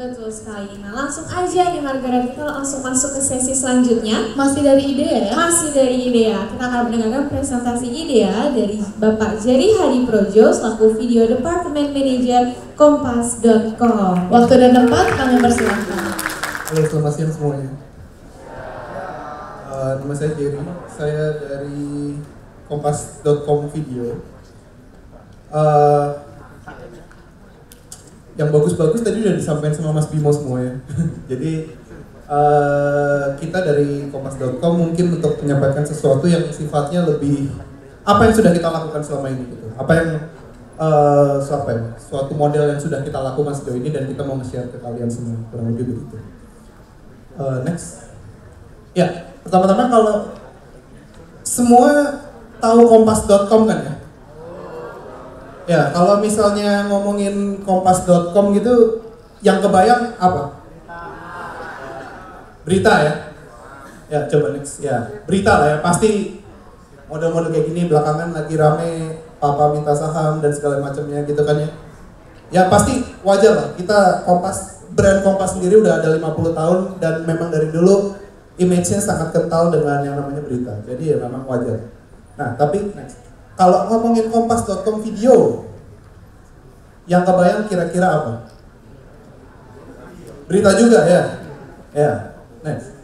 Betul sekali. Nah langsung aja nih Margaret, kita langsung masuk ke sesi selanjutnya. Masih dari IDEA ya? Masih dari IDEA. Kita akan mendengarkan presentasi IDEA dari Bapak Jerry Hadi Projo selaku Video Department Manager Kompas.com. Waktu dan tempat kami persilahkan. Halo, selamat siang semuanya. Nama saya Jerry, saya dari Kompas.com Video. Yang bagus-bagus tadi udah disampaikan sama Mas Bimo semua ya. Jadi kita dari Kompas.com mungkin untuk menyampaikan sesuatu yang sifatnya lebih apa yang sudah kita lakukan selama ini gitu. Apa yang suatu model yang sudah kita lakukan sejauh ini dan kita mau nge-share ke kalian semua, kurang lebih begitu. Next. Ya, pertama-tama kalau semua tahu Kompas.com kan ya? Ya, kalau misalnya ngomongin Kompas.com gitu, yang kebayang apa? Berita ya? Ya, coba next. Ya, berita lah ya. Pasti model-model kayak gini belakangan lagi rame, papa minta saham dan segala macamnya gitu kan ya. Ya pasti wajar lah, kita Kompas, brand Kompas sendiri udah ada 50 tahun dan memang dari dulu image-nya sangat kental dengan yang namanya berita. Jadi ya memang wajar. Nah, tapi next. Kalau ngomongin Kompas.com Video, yang kebayang kira-kira apa? Berita juga ya? Ya, next.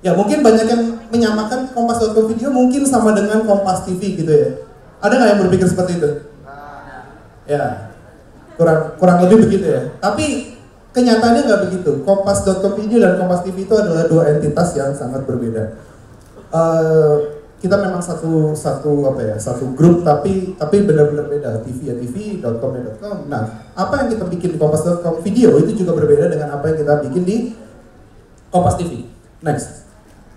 Ya mungkin banyak yang menyamakan Kompas.com Video mungkin sama dengan Kompas TV gitu ya. Ada nggak yang berpikir seperti itu? Ya, kurang lebih begitu ya. Tapi kenyataannya nggak begitu. Kompas.com Video dan Kompas TV itu adalah dua entitas yang sangat berbeda. Kita memang satu grup tapi benar-benar beda. TV ya TV, .com ya .com. Nah, apa yang kita bikin di Kompas.com Video itu juga berbeda dengan apa yang kita bikin di Kompas TV. Next,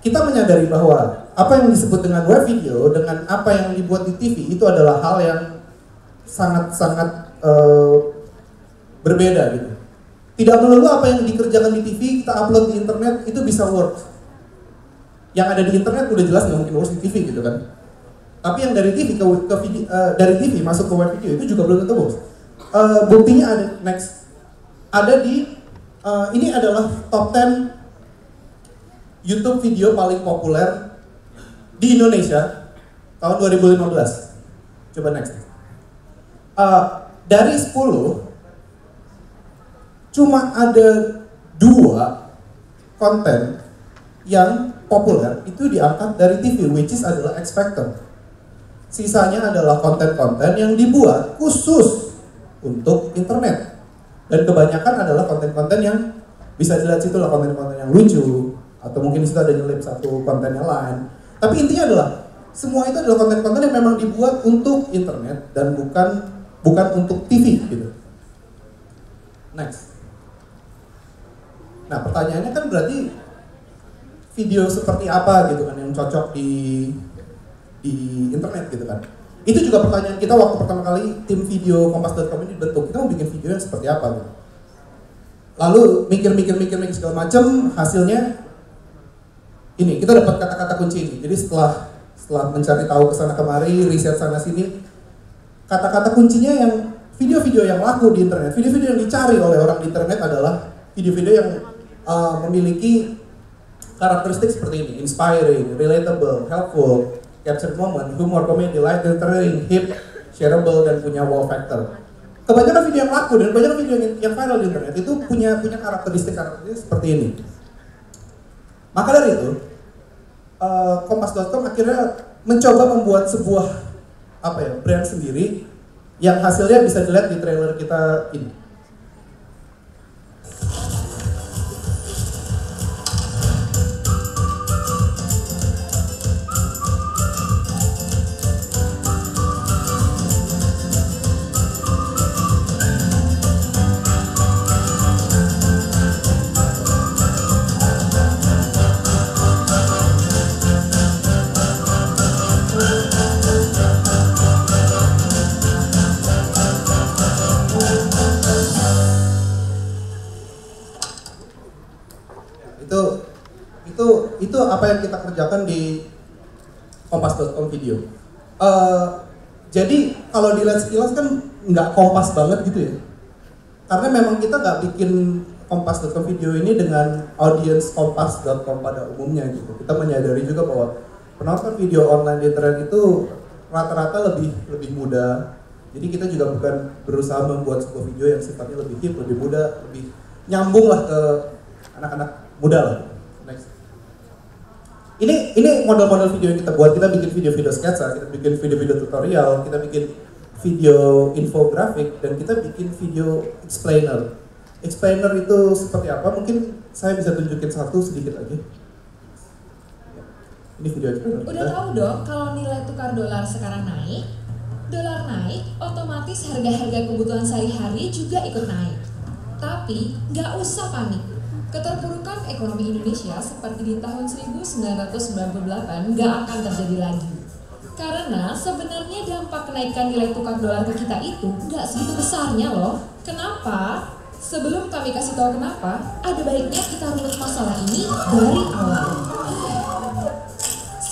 kita menyadari bahwa apa yang disebut dengan web video dengan apa yang dibuat di TV itu adalah hal yang sangat-sangat berbeda gitu. Tidak melulu apa yang dikerjakan di TV kita upload di internet itu bisa work. Yang ada di internet udah jelas nggak mungkin works di TV gitu kan. Tapi yang dari TV ke video, dari TV masuk ke web video itu juga belum tentu works. Buktinya ada next. Ada di ini adalah top 10 YouTube video paling populer di Indonesia tahun 2015. Coba next. Dari 10 cuma ada 2 konten yang populer itu diangkat dari TV, which is adalah X Factor. Sisanya adalah konten-konten yang dibuat khusus untuk internet. Dan kebanyakan adalah konten-konten yang bisa dilihat situ lah konten-konten yang lucu atau mungkin di situ ada nyelip satu konten yang lain. Tapi intinya adalah semua itu adalah konten-konten yang memang dibuat untuk internet dan bukan untuk TV gitu. Next. Nah, pertanyaannya kan berarti video seperti apa gitu kan yang cocok di internet gitu kan. Itu juga pertanyaan kita waktu pertama kali tim video Kompas.com ini dibentuk. Kita mau bikin video yang seperti apa gitu. Lalu mikir segala macam, hasilnya ini, kita dapat kata-kata kunci ini. Jadi setelah mencari tahu kesana kemari, riset sana sini, kata-kata kuncinya yang video-video yang laku di internet, video-video yang dicari oleh orang di internet adalah video-video yang memiliki karakteristik seperti ini: inspiring, relatable, helpful, capture moment, humor, comedy, light, entertaining, hip, shareable, dan punya wow factor. Kebanyakan video yang laku dan banyak video yang viral di internet itu punya karakteristik seperti ini. Maka dari itu, Kompas.com akhirnya mencoba membuat sebuah brand sendiri yang hasilnya bisa dilihat di trailer kita ini. Itu apa yang kita kerjakan di Kompas.com Video. Jadi kalau dilihat sekilas kan nggak kompas banget gitu ya. Karena memang kita nggak bikin kompas.com video ini dengan audiens kompas.com pada umumnya gitu. Kita menyadari juga bahwa penonton video online di internet itu rata-rata lebih muda. Jadi kita juga bukan berusaha membuat sebuah video yang sifatnya lebih hip, lebih muda, lebih nyambung lah ke anak-anak muda lah. Next. Ini model-model video yang kita buat. Kita bikin video-video sketsa, kita bikin video-video tutorial, kita bikin video infografik, dan kita bikin video explainer. Explainer itu seperti apa? Mungkin saya bisa tunjukin satu sedikit aja. Ini video explainer. Udah tahu dong kalau nilai tukar dolar sekarang naik, dolar naik, otomatis harga-harga kebutuhan sehari-hari juga ikut naik. Tapi nggak usah panik. Keterpurukan ekonomi Indonesia seperti di tahun 1998 nggak akan terjadi lagi. Karena sebenarnya dampak kenaikan nilai tukar dolar ke kita itu nggak segitu besarnya loh. Kenapa? Sebelum kami kasih tahu kenapa, ada baiknya kita runut masalah ini dari awal.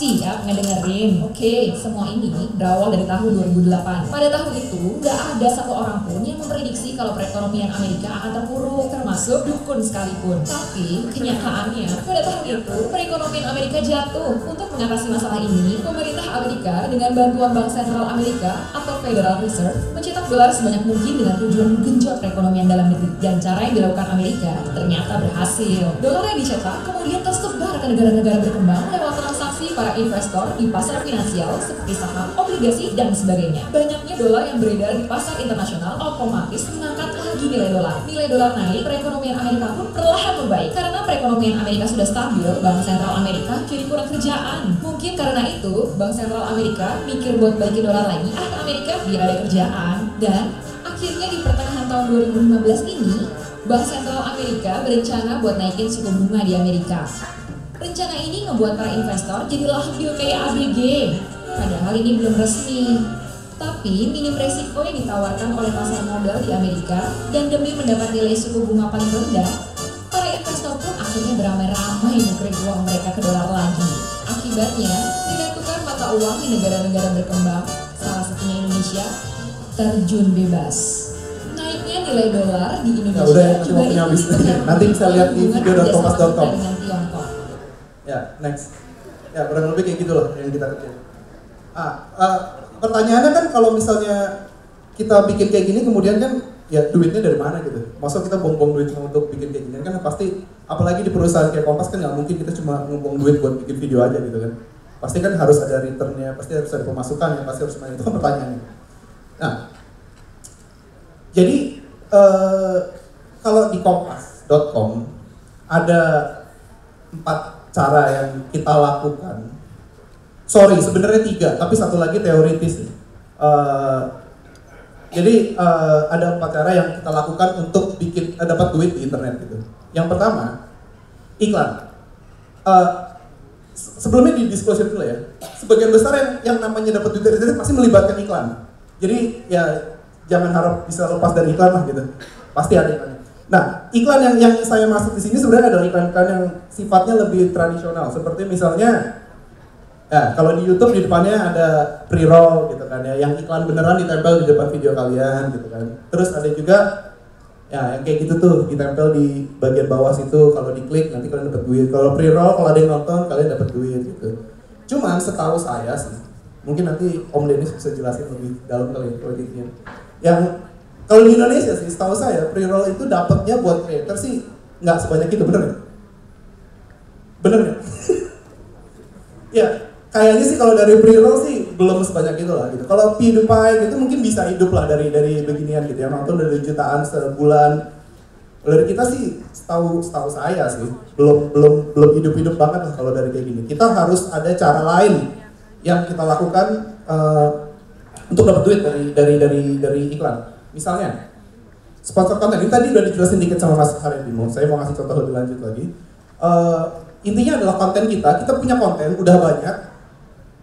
Siap ngedengerin? Oke, semua ini berawal dari tahun 2008. Pada tahun itu, nggak ada satu orang pun yang memprediksi kalau perekonomian Amerika akan terpuruk, termasuk dukun sekalipun. Tapi, kenyataannya, pada tahun itu, perekonomian Amerika jatuh. Untuk mengatasi masalah ini, pemerintah Amerika dengan bantuan Bank Sentral Amerika atau Federal Reserve mencetak dolar sebanyak mungkin dengan tujuan menggenjot perekonomian dalam negeri. Dan cara yang dilakukan Amerika ternyata berhasil. Dolar yang dicetak kemudian tersebar ke negara-negara berkembang lewat transaksi para investor di pasar finansial seperti saham, obligasi, dan sebagainya. Banyaknya dolar yang beredar di pasar internasional otomatis mengangkat lagi nilai dolar. Nilai dolar naik, perekonomian Amerika pun perlahan membaik. Karena perekonomian Amerika sudah stabil, Bank Sentral Amerika jadi kurang kerjaan. Mungkin karena itu, Bank Sentral Amerika mikir buat balikin dolar lagi ke Amerika biar ada kerjaan. Dan akhirnya di pertengahan tahun 2015 ini, Bank Sentral Amerika berencana buat naikin suku bunga di Amerika. Rencana ini ngebuat para investor jadi labil kayak ABG. Padahal ini belum resmi. Tapi minim resiko yang ditawarkan oleh pasar modal di Amerika, dan demi mendapat nilai suku bunga paling rendah, para investor pun akhirnya beramai-ramai nukerin uang mereka ke dolar lagi. Akibatnya, nilai tukar mata uang di negara-negara berkembang, salah satunya Indonesia, terjun bebas. Naiknya nilai dolar di Indonesia juga habis. Nanti bisa lihat di video.kompas.com. Ya, next. Ya, kurang lebih kayak gitu loh yang kita kerjain. Pertanyaannya kan kalau misalnya kita bikin kayak gini, kemudian kan ya duitnya dari mana gitu? Masa kita buang-buang duit cuma untuk bikin kayak gini kan pasti, apalagi di perusahaan kayak Kompas kan nggak mungkin kita cuma ngebuang duit buat bikin video aja gitu kan. Pasti kan harus ada returnnya, pasti harus ada pemasukan, pasti harus main, itu kan pertanyaannya. Nah, jadi kalau di kompas.com ada 4 cara yang kita lakukan. Sorry, sebenarnya 3, tapi satu lagi teoritis. Jadi ada 4 cara yang kita lakukan untuk bikin dapat duit di internet gitu. Yang pertama, iklan. Sebelumnya di disclosure dulu ya. Sebagian besar yang namanya dapat duit dari internet pasti melibatkan iklan. Jadi ya jangan harap bisa lepas dari iklan lah gitu. Pasti ada iklannya. Nah, iklan yang saya maksud di sini sebenarnya adalah iklan-iklan yang sifatnya lebih tradisional. Seperti misalnya, ya kalau di YouTube di depannya ada pre-roll gitu kan ya, yang iklan beneran ditempel di depan video kalian gitu kan. Terus ada juga ya yang kayak gitu tuh ditempel di bagian bawah situ, kalau diklik nanti kalian dapat duit. Kalau pre-roll kalau ada yang nonton kalian dapat duit gitu. Cuman setahu saya sih, mungkin nanti Om Dennis bisa jelasin lebih dalam kali ya, yang kalau di Indonesia sih, setahu saya pre-roll itu dapatnya buat creator sih nggak sebanyak itu, bener nggak? Bener nggak? Ya, kayaknya sih kalau dari pre-roll sih belum sebanyak itu lah gitu. Kalau PewDiePie gitu mungkin bisa hidup lah dari beginian gitu ya, nonton dari jutaan sebulan. Kalau dari kita sih, setahu saya sih belum hidup banget lah kalau dari kayak gini. Kita harus ada cara lain yang kita lakukan untuk dapat duit dari iklan. Misalnya, sponsor konten, ini tadi udah dijelasin dikit sama Mas Harendimo, saya mau ngasih contoh lebih lanjut lagi. Intinya adalah konten kita punya konten, udah banyak,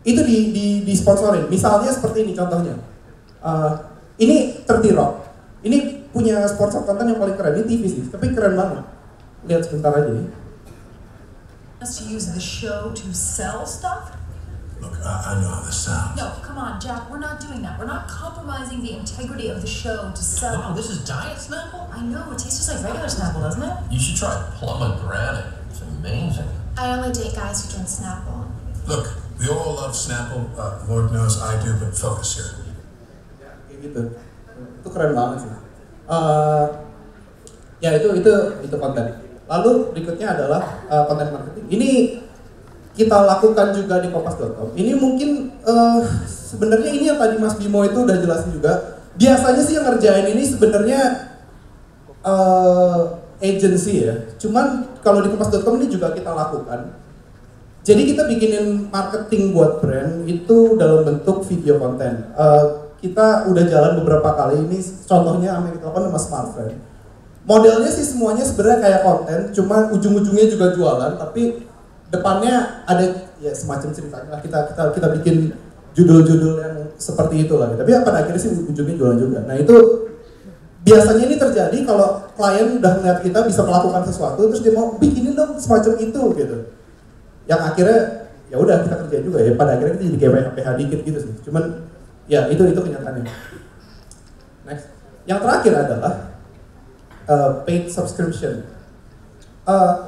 itu di sponsorin. Misalnya seperti ini contohnya, ini 30 Rock, ini punya sponsor konten yang paling keren, ini TV sih, tapi keren banget. Lihat sebentar aja nih. To use the show to sell stuff? Look, I know how this sounds. No, come on, Jack. We're not doing that. We're not compromising the integrity of the show to sell. Wow, this is diet Snapple? I know, it tastes just like regular Snapple, doesn't it? You should try pomegranate. It's amazing. I only date guys who drink Snapple. Look, we all love Snapple. Lord knows I do, but focus here. Kayak gitu. Itu keren banget sih. Ya itu konten. Lalu berikutnya adalah konten marketing. Ini kita lakukan juga di kompas.com. Ini mungkin sebenarnya ini yang tadi Mas Bimo itu udah jelasin juga. Biasanya sih yang ngerjain ini sebenarnya agency ya. Cuman kalau di kompas.com ini juga kita lakukan. Jadi kita bikinin marketing buat brand itu dalam bentuk video konten. Kita udah jalan beberapa kali ini. Contohnya Amerika Telkom sama Smartfren. Modelnya sih semuanya sebenarnya kayak konten, cuma ujung-ujungnya juga jualan, tapi depannya ada ya semacam ceritanya lah. Kita bikin judul-judul yang seperti itu lah. Tapi ya, pada akhirnya sih ujungnya jualan juga. Nah itu biasanya ini terjadi kalau klien udah ngeliat kita bisa melakukan sesuatu, terus dia mau bikinin dong semacam itu gitu. Yang akhirnya ya udah kita kerjain juga ya. Pada akhirnya kita jadi kayak PH dikit gitu sih. Cuman ya itu kenyataannya. Next, yang terakhir adalah paid subscription.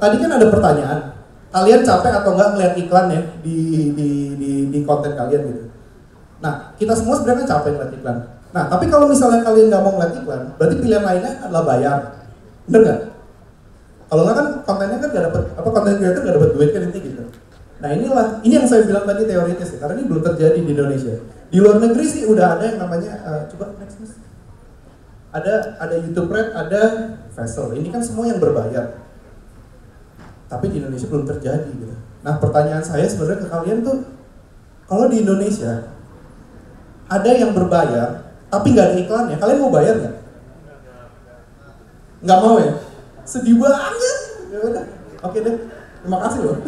Tadi kan ada pertanyaan. Kalian capek atau enggak ngeliat iklan ya di konten kalian gitu. Nah, kita semua sebenarnya capek ngeliat iklan. Nah, tapi kalau misalnya kalian nggak mau ngeliat iklan, berarti pilihan lainnya adalah bayar. Bener nggak? Kalau nggak kan kontennya kan nggak dapat, konten creator nggak dapat duit kan ini gitu. Nah ini yang saya bilang tadi teoritis ya, karena ini belum terjadi di Indonesia. Di luar negeri sih udah ada yang namanya, coba next mas. Ada YouTube Red, ada Vessel. Ini kan semua yang berbayar. Tapi di Indonesia belum terjadi gitu. Nah pertanyaan saya sebenarnya ke kalian tuh, kalau di Indonesia ada yang berbayar tapi nggak ada iklannya, kalian mau bayar nggak? Nggak mau ya? Sedih banget. Ya udah, oke deh. Terima kasih loh.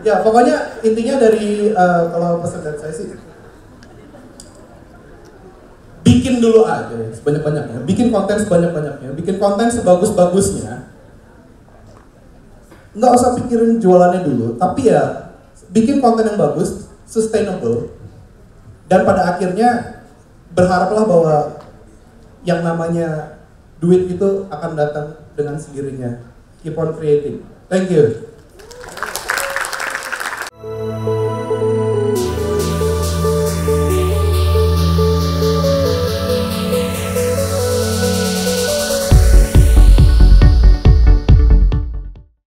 Ya pokoknya intinya dari kalau pesan dari saya sih, bikin dulu aja sebanyak-banyaknya, bikin konten sebanyak-banyaknya, bikin konten sebagus-bagusnya. Nggak usah pikirin jualannya dulu, tapi ya bikin konten yang bagus, sustainable, dan pada akhirnya berharaplah bahwa yang namanya duit itu akan datang dengan sendirinya. Keep on creating. Thank you.